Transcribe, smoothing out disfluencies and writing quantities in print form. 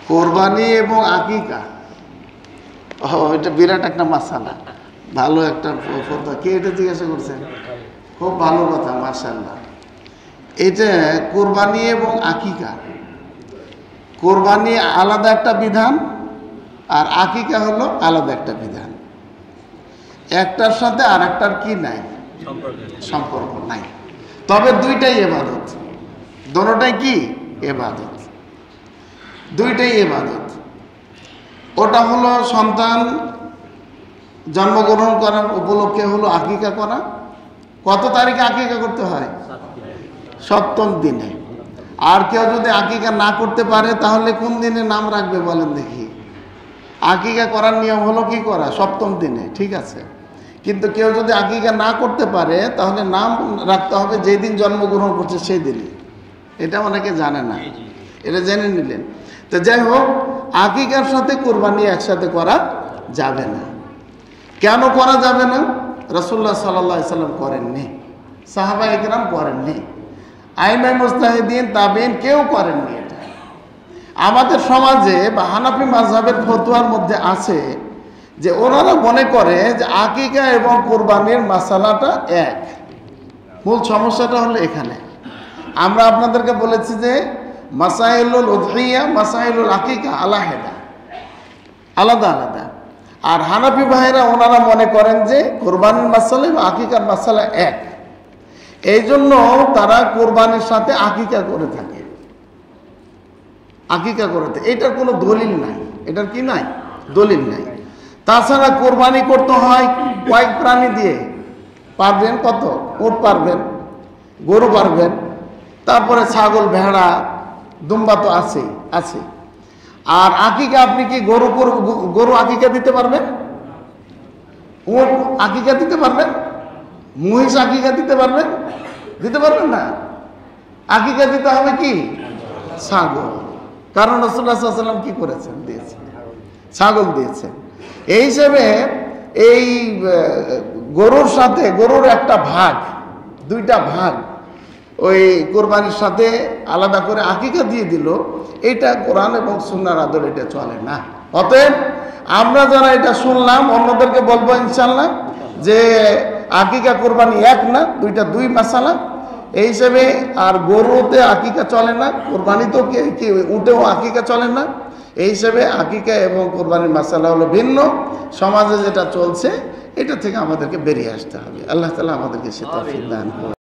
কোরবানি এবং আকিকা, এটা বিরাট একটা মাসালা, ভালো একটা কথা। কে এটা জিজ্ঞাসা করছেন? খুব ভালো কথা, মাশাআল্লাহ। এটা কোরবানি এবং আকিকা, কোরবানি আলাদা একটা বিধান আর আকিকা হলো আলাদা একটা বিধান। একটার সাথে আর একটার কি নাই, সম্পর্ক নাই, তবে দুইটাই ইবাদত, দোনোটাই কি ইবাদত, দুইটাই ইবাদত। ওটা হলো সন্তান জন্মগ্রহণ করার উপলক্ষে হলো আকিকা করা। কত তারিখে আকিকা করতে হয়? 7ম দিনে। আর কেউ যদি আকিকা না করতে পারে তাহলে কোন দিনে নাম রাখবে বলেন দেখি? আকিকা করার নিয়ম হলো কি করা? 7ম দিনে, ঠিক আছে। কিন্তু কেউ যদি আকিকা না করতে পারে তাহলে নাম রাখতে হবে যেই দিন জন্মগ্রহণ করছে সেই দিনে। এটা অনেকে জানে না, এটা জেনে নিলেন। তো যাই হোক, আকিকার সাথে কোরবানি একসাথে করা যাবে না। কেন করা যাবে না? রাসূলুল্লাহ সাল্লাল্লাহু আলাইহি সাল্লাম করেননি, সাহাবায়ে কেরাম করেননি, আইমায়ে মুজতাহিদিন তাবেঈন কেউ করেননি। এটা আমাদের সমাজে বা হানাফি মাযহাবের ফতোয়ার মধ্যে আছে যে ওনারা মনে করে যে আকিকা এবং কোরবানির মাসালাটা এক। মূল সমস্যাটা হলো এখানে। আমরা আপনাদেরকে বলেছি যে মাসাইলুল উযহিয়া মাসাইলুল আকিকা আলাদা আলাদা। আর হানাফি ভাইরা ওনারা মনে করেন যে কোরবানির মাসালা এবং আকিকার মাসালা এক। এই জন্য তারা কোরবানির সাথে আকিকা করে থাকে, আকিকা করে থাকে। এটার কোনো দলিল নাই, এটার কি নাই, দলিল নাই। তাছাড়া কোরবানি করতে হয় কয়েক প্রাণী দিয়ে, পারবেন কত? উট পারবেন, গরু পারবেন, তারপরে ছাগল, ভেড়া, দুম্বা তো আছে। আর আকিকা আপনি কি গরু আকিকা দিতে পারবেন? উট আকিকা দিতে পারবেন? মহিষ আকিকা দিতে পারবেন? দিতে পারবেন না। আকিকা দিতে হবে কি? ছাগল। কারণ রাসূলুল্লাহ সাল্লাল্লাহু আলাইহি ওয়াসাল্লাম কি করেছেন? দিয়েছেন, ছাগল দিয়েছেন। এই হিসেবে এই গরুর সাথে গরুর একটা ভাগ, দুইটা ভাগ ওই কোরবানির সাথে আলাদা করে আকিকা দিয়ে দিল, এটা কোরআন এবং সুন্নাহর আদলে এটা চলে না। অতএব আমরা যারা এটা শুনলাম অন্যদেরকে বলবো ইনশাআল্লাহ যে আকিকা কোরবানি এক না, দুই মাসালা। এই হিসেবে আর গরুতে আকিকা চলে না, কোরবানিতেও কি উটেও আকিকা চলে না। এই হিসেবে আকিকা এবং কোরবানির মাসালা হলো ভিন্ন। সমাজে যেটা চলছে এটা থেকে আমাদেরকে বেরিয়ে আসতে হবে। আল্লাহ তাআলা আমাদেরকে সে তৌফিক দান করুন।